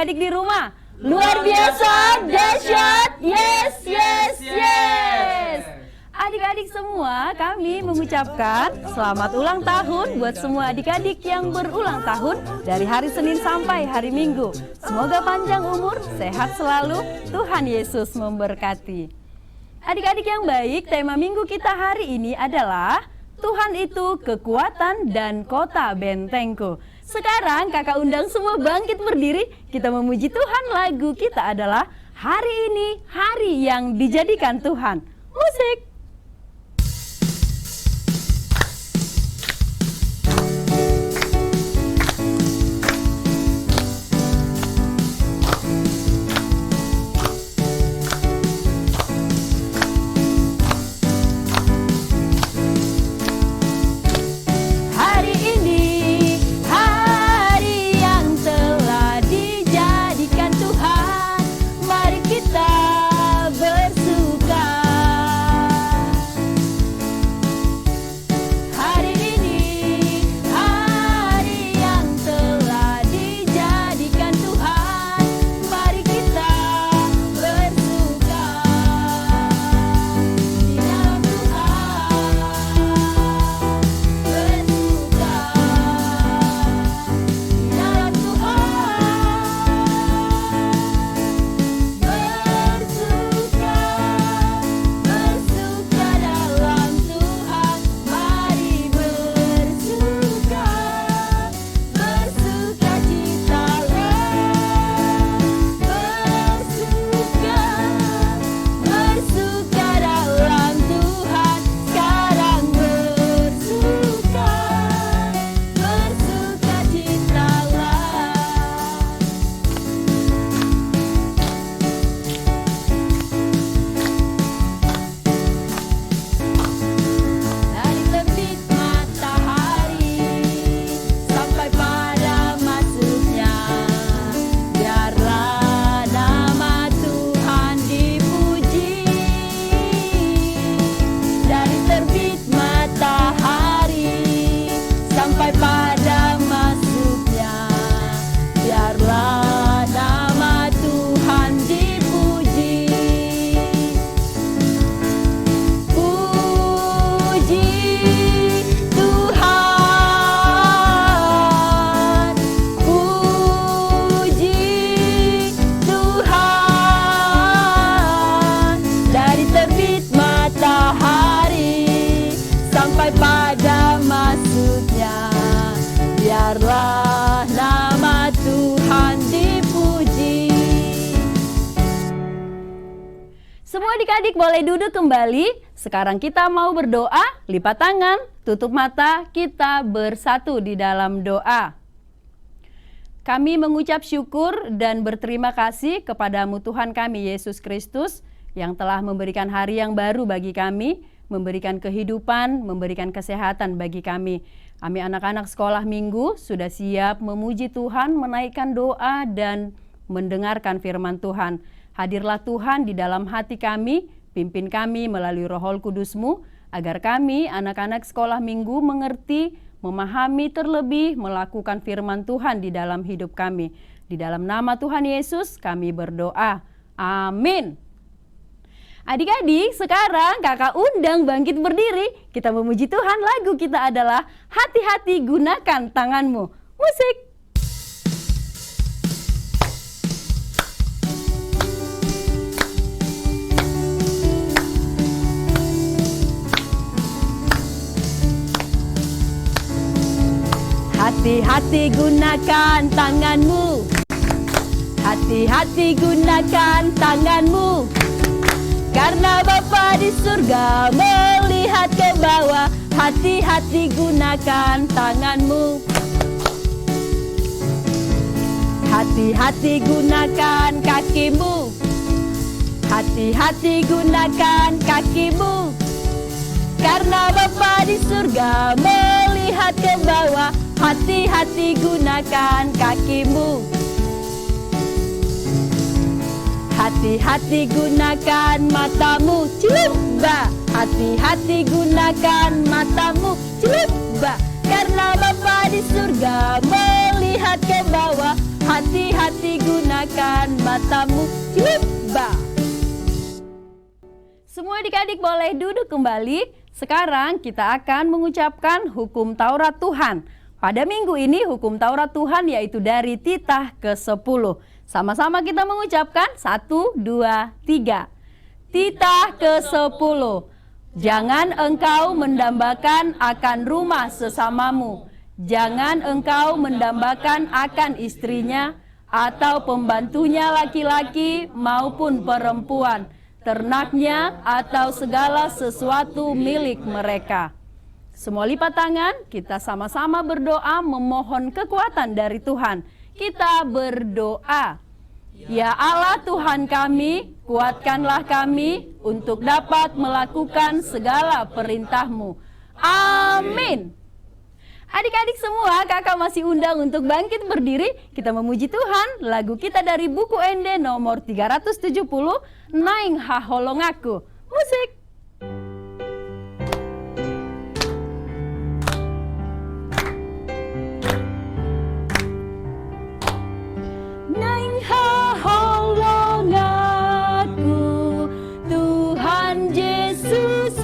adik-adik di rumah? Luar biasa, dahsyat, yes, yes, yes. Adik-adik semua, kami mengucapkan selamat ulang tahun buat semua adik-adik yang berulang tahun dari hari Senin sampai hari Minggu. Semoga panjang umur, sehat selalu, Tuhan Yesus memberkati. Adik-adik yang baik, tema minggu kita hari ini adalah Tuhan itu kekuatan dan kota bentengku. Sekarang kakak undang semua bangkit berdiri, kita memuji Tuhan. Lagu kita adalah Hari Ini Hari Yang Dijadikan Tuhan. Musik. Semua adik-adik boleh duduk kembali. Sekarang kita mau berdoa, lipat tangan, tutup mata, kita bersatu di dalam doa. Kami mengucap syukur dan berterima kasih kepadamu Tuhan kami Yesus Kristus yang telah memberikan hari yang baru bagi kami, memberikan kehidupan, memberikan kesehatan bagi kami. Kami anak-anak sekolah minggu sudah siap memuji Tuhan, menaikkan doa dan mendengarkan firman Tuhan. Hadirlah Tuhan di dalam hati kami, pimpin kami melalui Roh Kudus-Mu, agar kami anak-anak sekolah minggu mengerti, memahami terlebih, melakukan firman Tuhan di dalam hidup kami. Di dalam nama Tuhan Yesus kami berdoa. Amin. Adik-adik, sekarang kakak undang bangkit berdiri. Kita memuji Tuhan, lagu kita adalah Hati-hati Gunakan Tanganmu. Musik. Hati-hati gunakan tanganmu. Hati-hati gunakan tanganmu. Karena Bapa di surga melihat ke bawah. Hati-hati gunakan tanganmu. Hati-hati gunakan kakimu. Hati-hati gunakan kakimu. Karena Bapa di surga melihat ke bawah. Hati-hati gunakan kakimu. Hati-hati gunakan matamu. Coba. Hati-hati gunakan matamu. Coba. Karena Bapa di surga melihat ke bawah. Hati-hati gunakan matamu. Coba. Semua adik-adik boleh duduk kembali. Sekarang kita akan mengucapkan hukum Taurat Tuhan. Pada minggu ini hukum Taurat Tuhan yaitu dari titah ke-10. Sama-sama kita mengucapkan 1, 2, 3. Titah ke-10. Jangan engkau mendambakan akan rumah sesamamu. Jangan engkau mendambakan akan istrinya atau pembantunya laki-laki maupun perempuan, ternaknya atau segala sesuatu milik mereka. Semua lipat tangan, kita sama-sama berdoa memohon kekuatan dari Tuhan. Kita berdoa. Ya Allah Tuhan kami, kuatkanlah kami untuk dapat melakukan segala perintah-Mu. Amin. Adik-adik semua, kakak masih undang untuk bangkit berdiri. Kita memuji Tuhan. Lagu kita dari buku Ende nomor 370, Naing Haholong Aku. Musik. Naing haholong aku, Tuhan Yesus,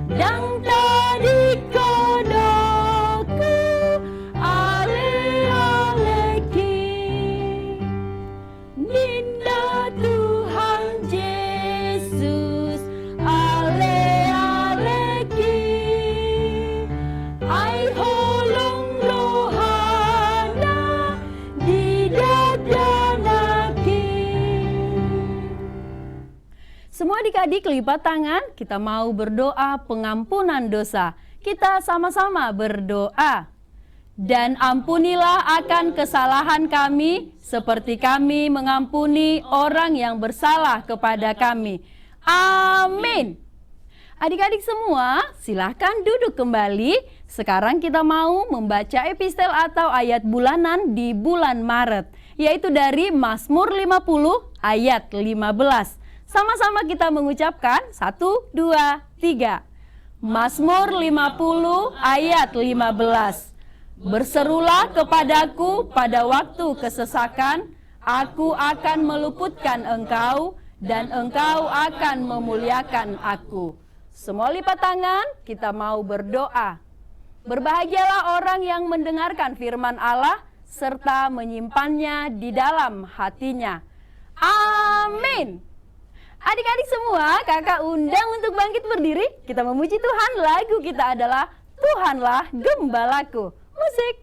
dang tadi semua adik-adik lipat tangan, kita mau berdoa pengampunan dosa. Kita sama-sama berdoa. Dan ampunilah akan kesalahan kami, seperti kami mengampuni orang yang bersalah kepada kami. Amin. Adik-adik semua, silahkan duduk kembali. Sekarang kita mau membaca epistel atau ayat bulanan di bulan Maret, yaitu dari Mazmur 50 ayat 15. Sama-sama kita mengucapkan 1, 2, 3. Mazmur 50 ayat 15. Berserulah kepadaku pada waktu kesesakan, aku akan meluputkan engkau dan engkau akan memuliakan aku. Semua lipat tangan, kita mau berdoa. Berbahagialah orang yang mendengarkan firman Allah serta menyimpannya di dalam hatinya. Amin. Adik-adik semua, kakak undang untuk bangkit berdiri. Kita memuji Tuhan, lagu kita adalah Tuhanlah Gembalaku. Musik.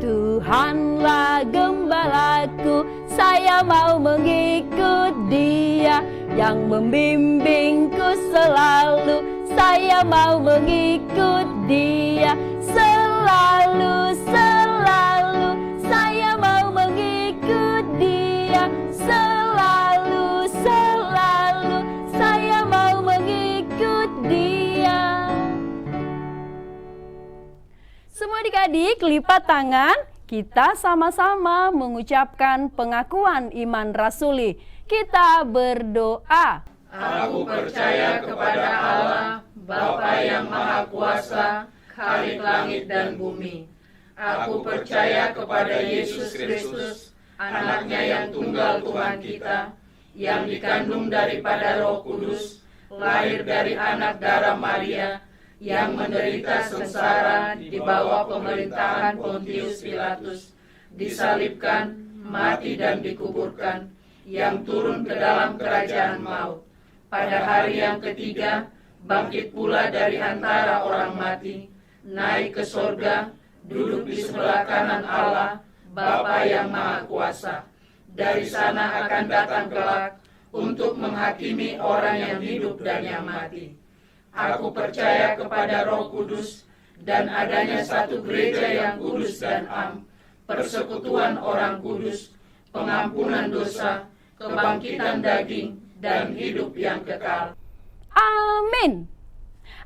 Tuhanlah gembalaku, saya mau mengikut Dia yang membimbingku selalu. Saya mau mengikut Dia selalu, selalu. Saya mau mengikut Dia selalu, selalu. Saya mau mengikut Dia. Semua adik-adik lipat tangan, kita sama-sama mengucapkan pengakuan iman rasuli. Kita berdoa. Aku percaya kepada Allah, Bapa yang Maha Kuasa, Khalik langit dan bumi. Aku percaya kepada Yesus Kristus, anaknya yang tunggal Tuhan kita, yang dikandung daripada Roh Kudus, lahir dari anak darah Maria, yang menderita sengsara di bawah pemerintahan Pontius Pilatus, disalibkan, mati dan dikuburkan, yang turun ke dalam kerajaan maut. Pada hari yang ketiga, bangkit pula dari antara orang mati, naik ke sorga, duduk di sebelah kanan Allah, Bapa yang Maha Kuasa. Dari sana akan datang kelak untuk menghakimi orang yang hidup dan yang mati. Aku percaya kepada Roh Kudus dan adanya satu gereja yang kudus dan am, persekutuan orang kudus, pengampunan dosa, kebangkitan daging, dan hidup yang kekal. Amin.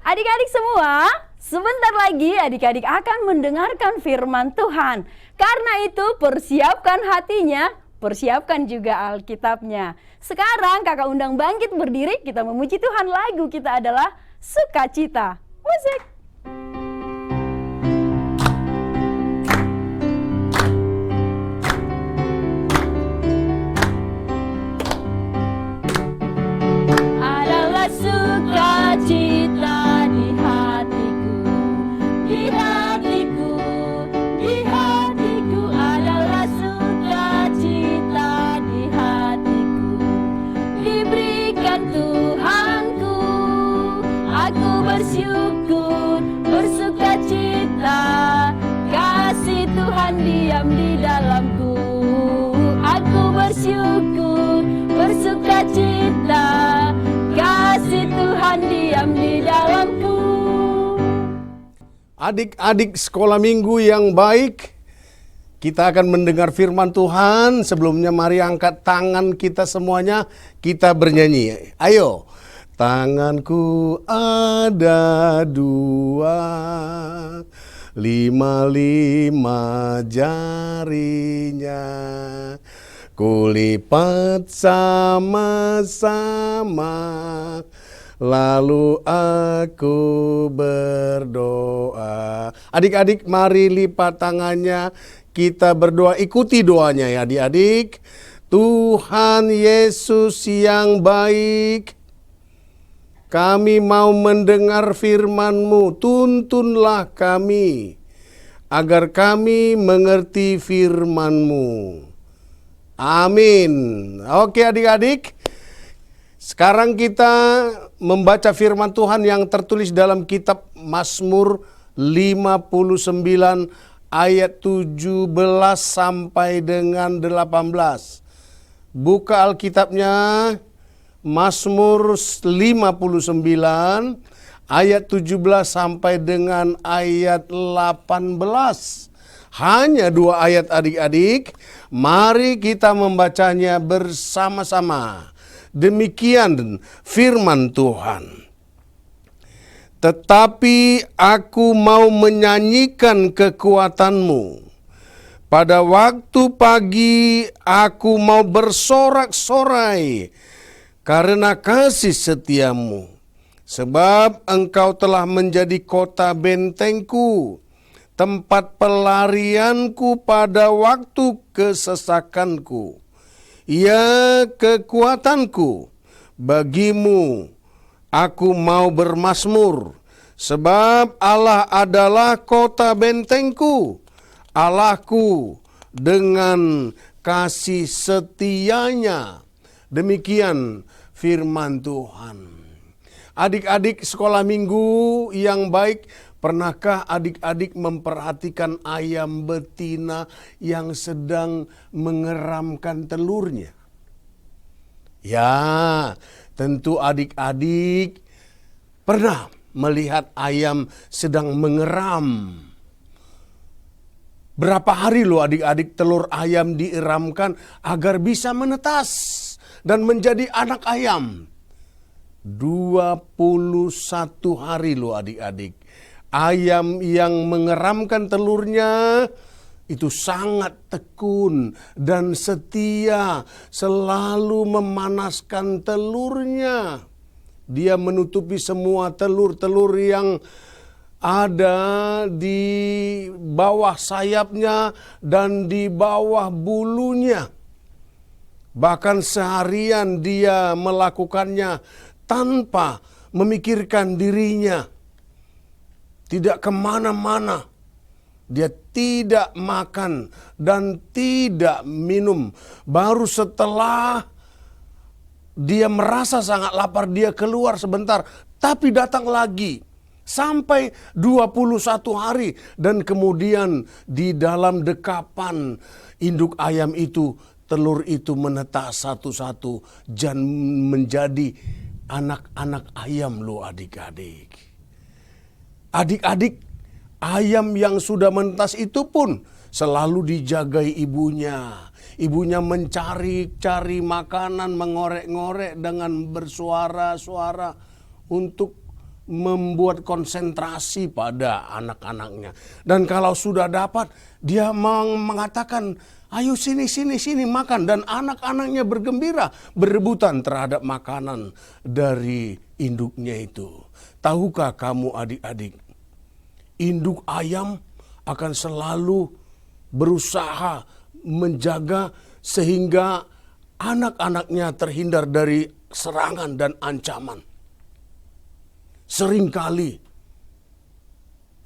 Adik-adik semua, sebentar lagi adik-adik akan mendengarkan firman Tuhan. Karena itu persiapkan hatinya, persiapkan juga Alkitabnya. Sekarang kakak undang bangkit berdiri, kita memuji Tuhan. Lagu kita adalah Sukacita. Musik. Adalah sukacita di hatiku, di hatiku, di hatiku. Adalah sukacita di hatiku, diberikan Tuhanku. Aku bersyukur, bersukacita, kasih Tuhan diam di dalamku. Aku bersyukur, bersukacita, kasih Tuhan diam di dalamku. Adik-adik sekolah minggu yang baik, kita akan mendengar firman Tuhan. Sebelumnya mari angkat tangan kita semuanya, kita bernyanyi. Ayo. Tanganku ada 2, 5 jarinya, kulipat sama-sama, lalu aku berdoa. Adik-adik mari lipat tangannya, kita berdoa. Ikuti doanya ya adik-adik. Tuhan Yesus yang baik, kami mau mendengar firman-Mu. Tuntunlah kami agar kami mengerti firman-Mu. Amin. Oke adik-adik, sekarang kita membaca firman Tuhan yang tertulis dalam kitab Mazmur 59 ayat 17 sampai dengan 18. Buka Alkitabnya, Mazmur 59 ayat 17 sampai dengan ayat 18. Hanya 2 ayat adik-adik. Mari kita membacanya bersama-sama. Demikian firman Tuhan. Tetapi aku mau menyanyikan kekuatan-Mu. Pada waktu pagi aku mau bersorak-sorai karena kasih setia-Mu. Sebab Engkau telah menjadi kota bentengku, tempat pelarianku pada waktu kesesakanku. Ya kekuatanku, bagimu aku mau bermazmur. Sebab Allah adalah kota bentengku, Allahku dengan kasih setianya. Demikian firman Tuhan. Adik-adik sekolah minggu yang baik, pernahkah adik-adik memperhatikan ayam betina yang sedang mengeramkan telurnya? Ya, tentu adik-adik pernah melihat ayam sedang mengeram. Berapa hari loh adik-adik telur ayam dieramkan agar bisa menetas dan menjadi anak ayam. 21 hari loh adik-adik. Ayam yang mengeramkan telurnya itu sangat tekun dan setia, selalu memanaskan telurnya. Dia menutupi semua telur-telur yang ada di bawah sayapnya dan di bawah bulunya. Bahkan seharian dia melakukannya tanpa memikirkan dirinya. Tidak kemana-mana. Dia tidak makan dan tidak minum. Baru setelah dia merasa sangat lapar, dia keluar sebentar. Tapi datang lagi. Sampai 21 hari. Dan kemudian di dalam dekapan induk ayam itu, telur itu menetas satu-satu dan menjadi anak-anak ayam loh adik-adik. Adik-adik, ayam yang sudah menetas itu pun selalu dijagai ibunya. Ibunya mencari-cari makanan, mengorek-ngorek dengan bersuara-suara untuk membuat konsentrasi pada anak-anaknya. Dan kalau sudah dapat, dia mengatakan, ayo sini makan. Dan anak-anaknya bergembira, berebutan terhadap makanan dari induknya itu. Tahukah kamu adik-adik, induk ayam akan selalu berusaha menjaga sehingga anak-anaknya terhindar dari serangan dan ancaman. Seringkali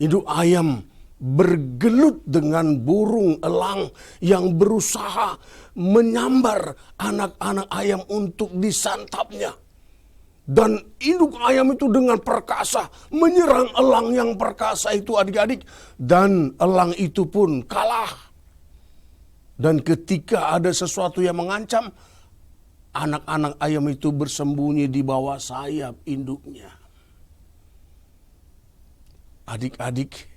induk ayam bergelut dengan burung elang yang berusaha menyambar anak-anak ayam untuk disantapnya. Dan induk ayam itu dengan perkasa menyerang elang yang perkasa itu adik-adik. Dan elang itu pun kalah. Dan ketika ada sesuatu yang mengancam, anak-anak ayam itu bersembunyi di bawah sayap induknya. Adik-adik,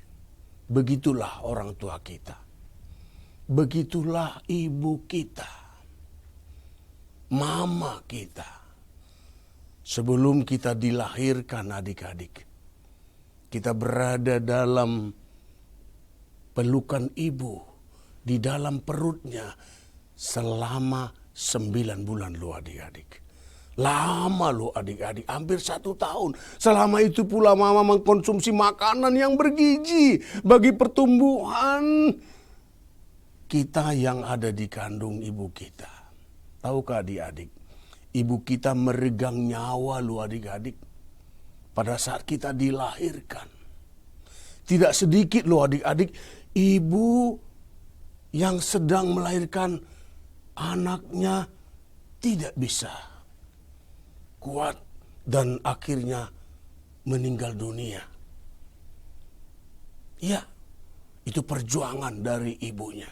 begitulah orang tua kita. Begitulah ibu kita. Mama kita. Sebelum kita dilahirkan adik-adik, kita berada dalam pelukan ibu di dalam perutnya selama 9 bulan lo adik-adik. Lama lo adik-adik, hampir 1 tahun. Selama itu pula mama mengkonsumsi makanan yang bergizi bagi pertumbuhan kita yang ada di kandung ibu kita. Tahukah adik-adik, ibu kita meregang nyawa lo adik-adik pada saat kita dilahirkan. Tidak sedikit lo adik-adik, ibu yang sedang melahirkan anaknya tidak bisa kuat dan akhirnya meninggal dunia. Ya, itu perjuangan dari ibunya.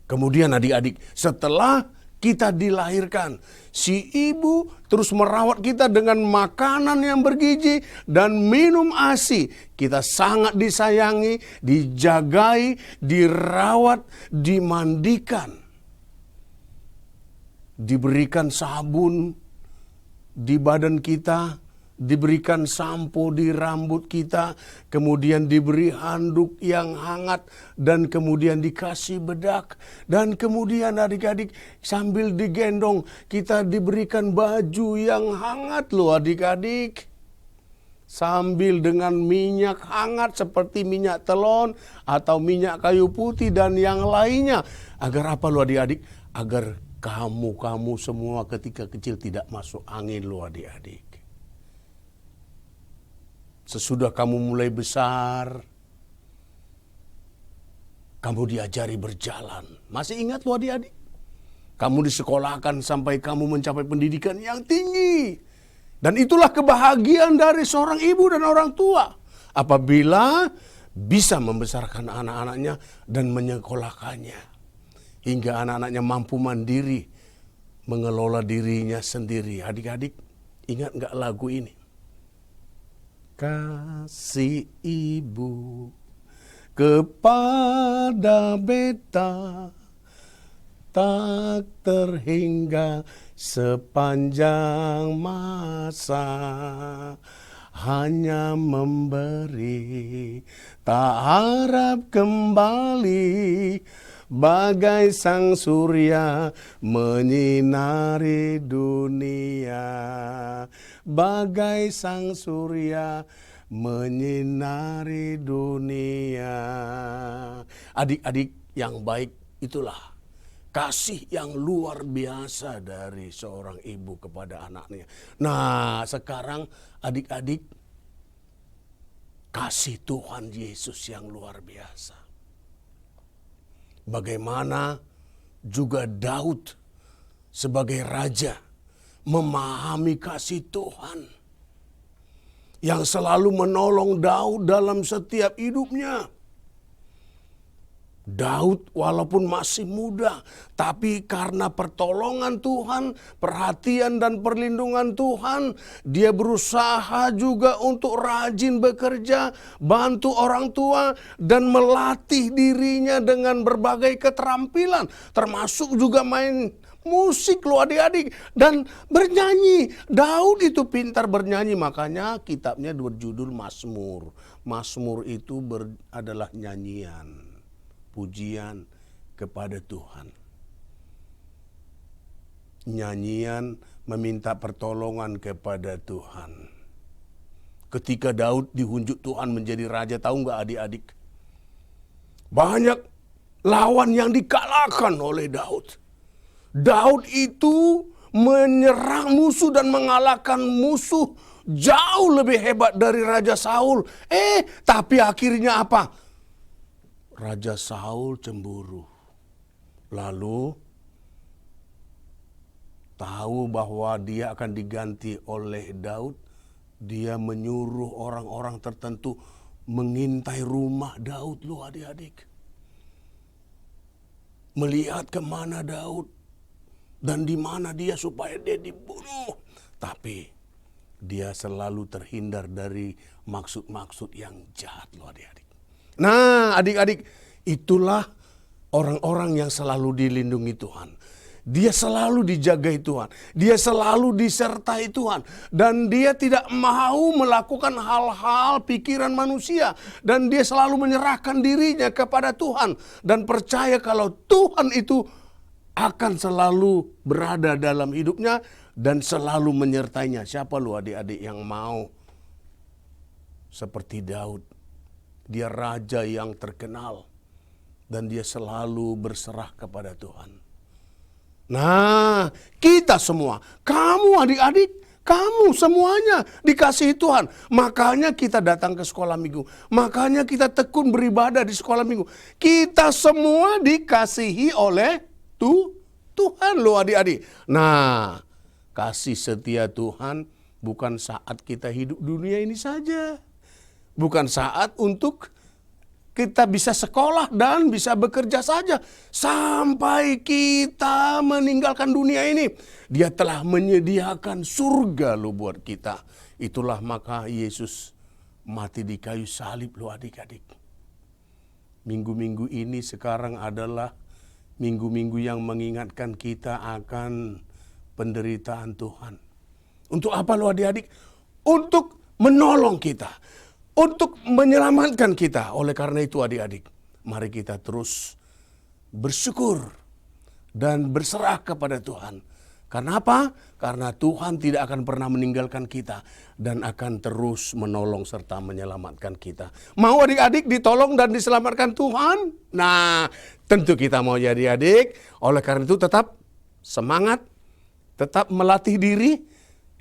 Kemudian adik-adik, setelah kita dilahirkan, si ibu terus merawat kita dengan makanan yang bergizi dan minum ASI. Kita sangat disayangi, dijagai, dirawat, dimandikan. Diberikan sabun di badan kita, diberikan sampo di rambut kita, kemudian diberi handuk yang hangat, dan kemudian dikasih bedak. Dan kemudian adik-adik sambil digendong, kita diberikan baju yang hangat loh adik-adik. Sambil dengan minyak hangat seperti minyak telon atau minyak kayu putih dan yang lainnya. Agar apa loh adik-adik? Agar kamu semua ketika kecil tidak masuk angin loh adik-adik. Sesudah kamu mulai besar, kamu diajari berjalan. Masih ingat loh adik-adik? Kamu disekolahkan sampai kamu mencapai pendidikan yang tinggi. Dan itulah kebahagiaan dari seorang ibu dan orang tua. Apabila bisa membesarkan anak-anaknya dan menyekolahkannya. Hingga anak-anaknya mampu mandiri, mengelola dirinya sendiri. Adik-adik, ingat gak lagu ini? Kasih ibu kepada beta tak terhingga sepanjang masa, hanya memberi tak harap kembali, bagai sang surya menyinari dunia. Bagai sang surya menyinari dunia. Adik-adik yang baik, itulah kasih yang luar biasa dari seorang ibu kepada anaknya. Nah, sekarang adik-adik, kasih Tuhan Yesus yang luar biasa. Bagaimana juga Daud sebagai raja memahami kasih Tuhan yang selalu menolong Daud dalam setiap hidupnya. Daud walaupun masih muda, tapi karena pertolongan Tuhan, perhatian dan perlindungan Tuhan, dia berusaha juga untuk rajin bekerja, bantu orang tua, dan melatih dirinya dengan berbagai keterampilan, termasuk juga main musik loh adik-adik, dan bernyanyi. Daud itu pintar bernyanyi, makanya kitabnya berjudul Mazmur. Mazmur itu adalah nyanyian, pujian kepada Tuhan. Nyanyian meminta pertolongan kepada Tuhan. Ketika Daud dihunjuk Tuhan menjadi raja, tahu nggak adik-adik? Banyak lawan yang dikalahkan oleh Daud. Daud itu menyerang musuh dan mengalahkan musuh jauh lebih hebat dari Raja Saul. Tapi akhirnya apa? Raja Saul cemburu. Lalu tahu bahwa dia akan diganti oleh Daud. Dia menyuruh orang-orang tertentu mengintai rumah Daud loh adik-adik. Melihat kemana Daud dan di mana dia supaya dia dibunuh. Tapi dia selalu terhindar dari maksud-maksud yang jahat loh adik-adik. Nah adik-adik, itulah orang-orang yang selalu dilindungi Tuhan. Dia selalu dijagai Tuhan. Dia selalu disertai Tuhan. Dan dia tidak mau melakukan hal-hal pikiran manusia. Dan dia selalu menyerahkan dirinya kepada Tuhan. Dan percaya kalau Tuhan itu akan selalu berada dalam hidupnya. Dan selalu menyertainya. Siapa lu adik-adik yang mau seperti Daud? Dia raja yang terkenal. Dan dia selalu berserah kepada Tuhan. Nah, kita semua, kamu adik-adik, kamu semuanya dikasihi Tuhan. Makanya kita datang ke sekolah minggu. Makanya kita tekun beribadah di sekolah minggu. Kita semua dikasihi oleh Tuhan loh adik-adik. Nah, kasih setia Tuhan bukan saat kita hidup dunia ini saja. Bukan saat untuk kita bisa sekolah dan bisa bekerja saja. Sampai kita meninggalkan dunia ini. Dia telah menyediakan surga loh buat kita. Itulah maka Yesus mati di kayu salib loh adik-adik. Minggu-minggu ini sekarang adalah minggu-minggu yang mengingatkan kita akan penderitaan Tuhan. Untuk apa loh adik-adik? Untuk menolong kita. Untuk menyelamatkan kita. Oleh karena itu adik-adik, mari kita terus bersyukur dan berserah kepada Tuhan. Karena apa? Karena Tuhan tidak akan pernah meninggalkan kita dan akan terus menolong serta menyelamatkan kita. Mau adik-adik ditolong dan diselamatkan Tuhan? Nah, tentu kita mau jadi adik. Oleh karena itu tetap semangat, tetap melatih diri,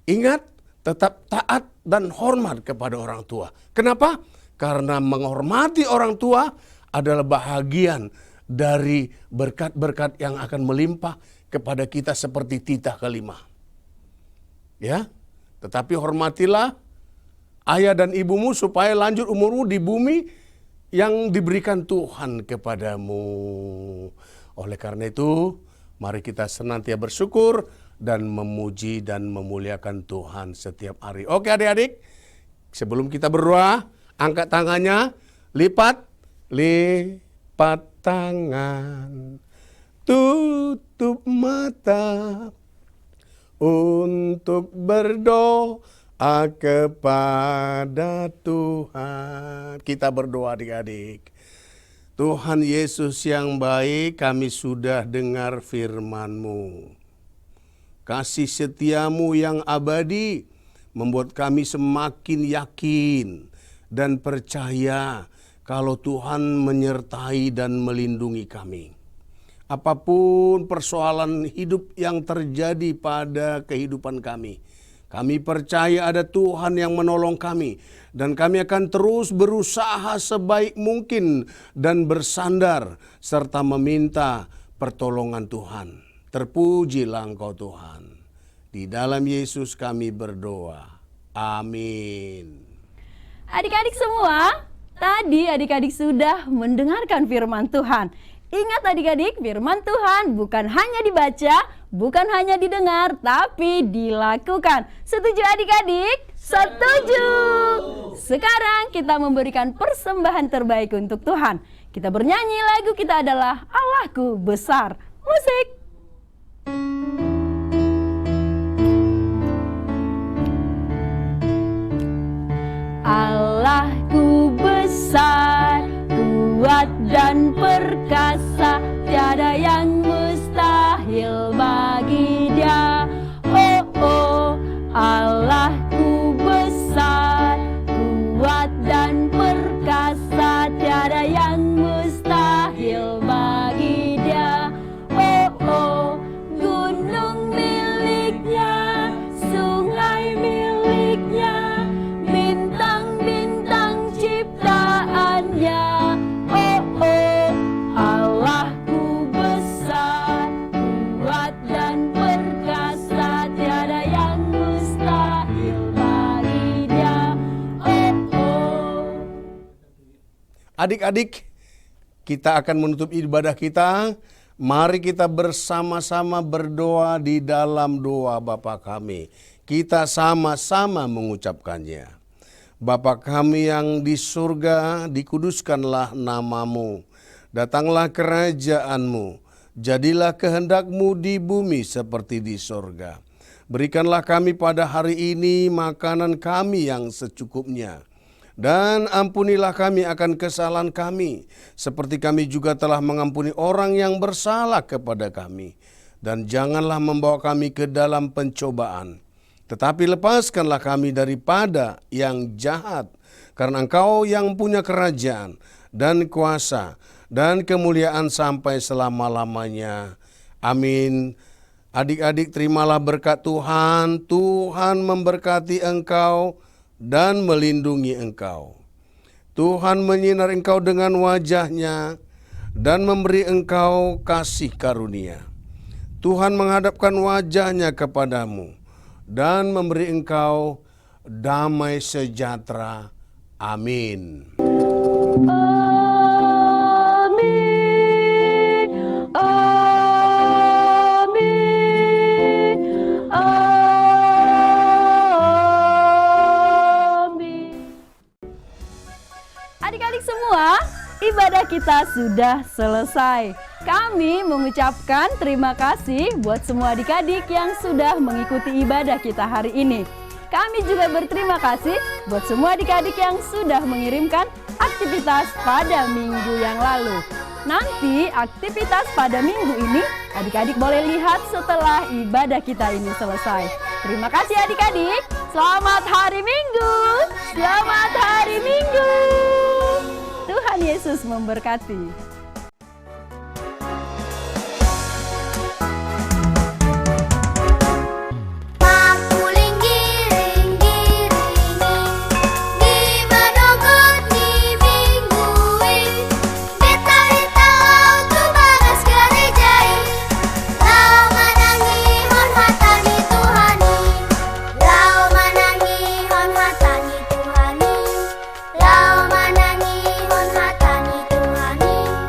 ingat, tetap taat dan hormat kepada orang tua. Kenapa? Karena menghormati orang tua adalah bahagian dari berkat-berkat yang akan melimpah kepada kita seperti titah kelima. Ya, tetapi hormatilah ayah dan ibumu supaya lanjut umurmu di bumi yang diberikan Tuhan kepadamu. Oleh karena itu, mari kita senantiasa bersyukur dan memuji dan memuliakan Tuhan setiap hari. Oke adik-adik, sebelum kita berdoa, angkat tangannya, lipat tangan, tutup mata untuk berdoa kepada Tuhan. Kita berdoa adik-adik. Tuhan Yesus yang baik, kami sudah dengar firman-Mu. Kasih setiamu yang abadi membuat kami semakin yakin dan percaya kalau Tuhan menyertai dan melindungi kami. Apapun persoalan hidup yang terjadi pada kehidupan kami, kami percaya ada Tuhan yang menolong kami. Dan kami akan terus berusaha sebaik mungkin dan bersandar serta meminta pertolongan Tuhan. Terpujilah Engkau Tuhan. Di dalam Yesus kami berdoa. Amin. Adik-adik semua, tadi adik-adik sudah mendengarkan firman Tuhan. Ingat adik-adik, firman Tuhan bukan hanya dibaca, bukan hanya didengar, tapi dilakukan. Setuju adik-adik? Setuju. Sekarang kita memberikan persembahan terbaik untuk Tuhan. Kita bernyanyi lagu kita adalah Allahku Besar. Musik. Adik-adik, kita akan menutup ibadah kita. Mari kita bersama-sama berdoa di dalam doa Bapa kami. Kita sama-sama mengucapkannya. Bapa kami yang di surga, dikuduskanlah namamu. Datanglah kerajaanmu. Jadilah kehendak-mu di bumi seperti di surga. Berikanlah kami pada hari ini makanan kami yang secukupnya. Dan ampunilah kami akan kesalahan kami, seperti kami juga telah mengampuni orang yang bersalah kepada kami. Dan janganlah membawa kami ke dalam pencobaan, tetapi lepaskanlah kami daripada yang jahat. Karena Engkau yang punya kerajaan dan kuasa dan kemuliaan sampai selama-lamanya. Amin. Adik-adik, terimalah berkat Tuhan. Tuhan memberkati engkau dan melindungi engkau. Tuhan menyinari engkau dengan wajah-Nya dan memberi engkau kasih karunia. Tuhan menghadapkan wajah-Nya kepadamu dan memberi engkau damai sejahtera. Amin. Adik-adik semua, ibadah kita sudah selesai. Kami mengucapkan terima kasih buat semua adik-adik yang sudah mengikuti ibadah kita hari ini. Kami juga berterima kasih buat semua adik-adik yang sudah mengirimkan aktivitas pada minggu yang lalu. Nanti aktivitas pada minggu ini adik-adik boleh lihat setelah ibadah kita ini selesai. Terima kasih adik-adik. Selamat hari Minggu. Selamat hari Minggu. Tuhan Yesus memberkati. Lau manangi hon hatani Tuhani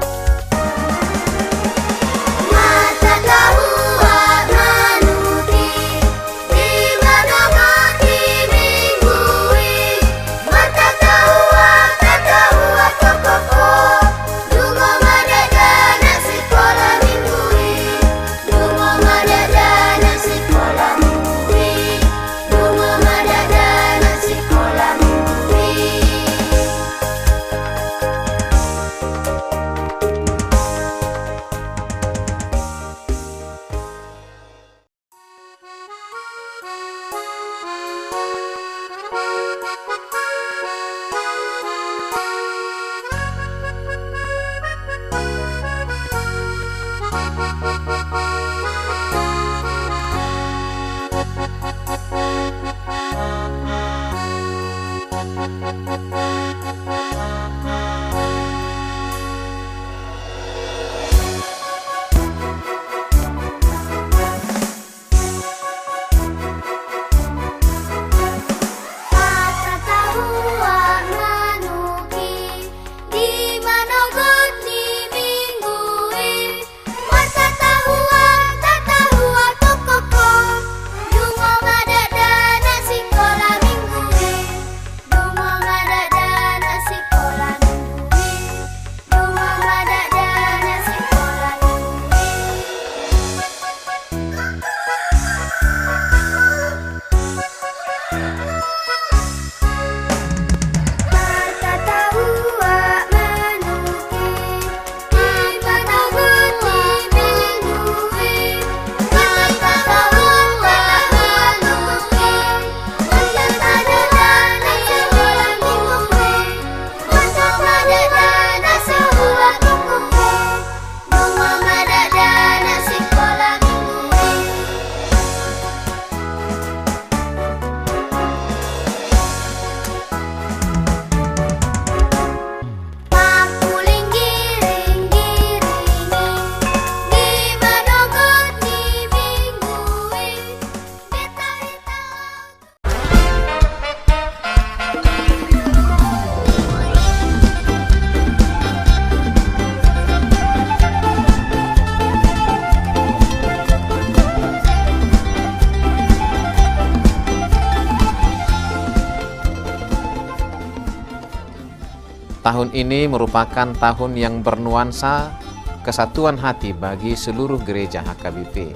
Tahun ini merupakan tahun yang bernuansa kesatuan hati bagi seluruh gereja HKBP.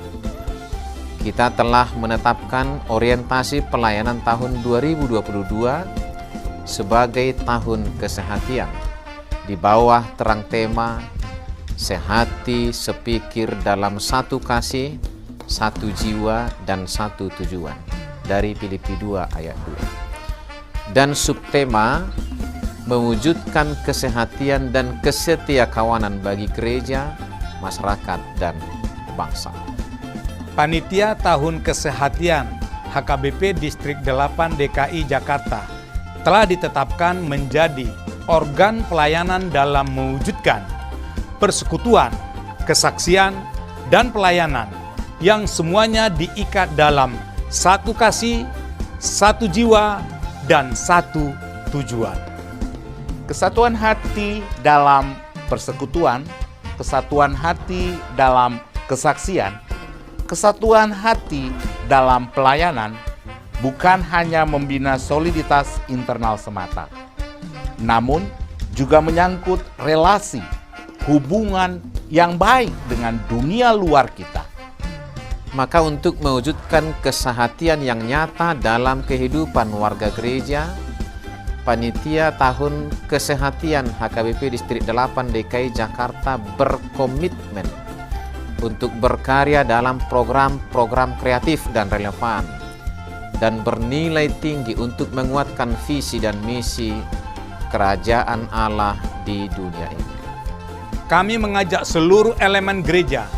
Kita telah menetapkan orientasi pelayanan tahun 2022 sebagai tahun kesehatian di bawah terang tema sehati sepikir dalam satu kasih, satu jiwa dan satu tujuan dari Filipi 2 ayat 2. Dan subtema mewujudkan kesehatian dan kesetiakawanan bagi gereja, masyarakat dan bangsa. Panitia Tahun Kesehatian HKBP Distrik 8 DKI Jakarta telah ditetapkan menjadi organ pelayanan dalam mewujudkan persekutuan, kesaksian, dan pelayanan yang semuanya diikat dalam satu kasih, satu jiwa, dan satu tujuan. Kesatuan hati dalam persekutuan, kesatuan hati dalam kesaksian, kesatuan hati dalam pelayanan bukan hanya membina soliditas internal semata, namun juga menyangkut relasi, hubungan yang baik dengan dunia luar kita. Maka untuk mewujudkan kesehatian yang nyata dalam kehidupan warga gereja, Panitia Tahun Kesehatian HKBP Distrik 8 DKI Jakarta berkomitmen untuk berkarya dalam program-program kreatif dan relevan dan bernilai tinggi untuk menguatkan visi dan misi Kerajaan Allah di dunia ini. Kami mengajak seluruh elemen gereja,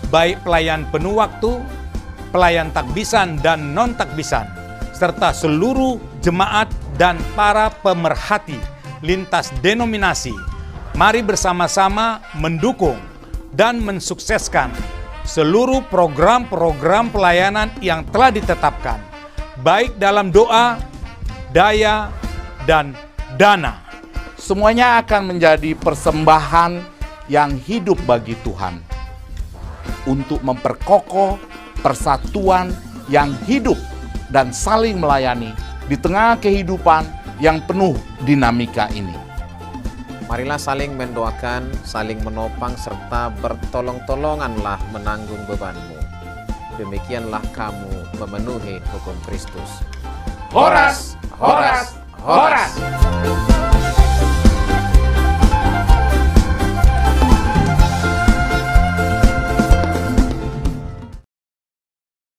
baik pelayan penuh waktu, pelayan takbisan dan non-takbisan, serta seluruh jemaat dan para pemerhati lintas denominasi. Mari bersama-sama mendukung dan mensukseskan seluruh program-program pelayanan yang telah ditetapkan, baik dalam doa, daya, dan dana. Semuanya akan menjadi persembahan yang hidup bagi Tuhan untuk memperkokoh persatuan yang hidup dan saling melayani di tengah kehidupan yang penuh dinamika ini. Marilah saling mendoakan, saling menopang, serta bertolong-tolonganlah menanggung bebanmu. Demikianlah kamu memenuhi hukum Kristus. Horas, horas, horas.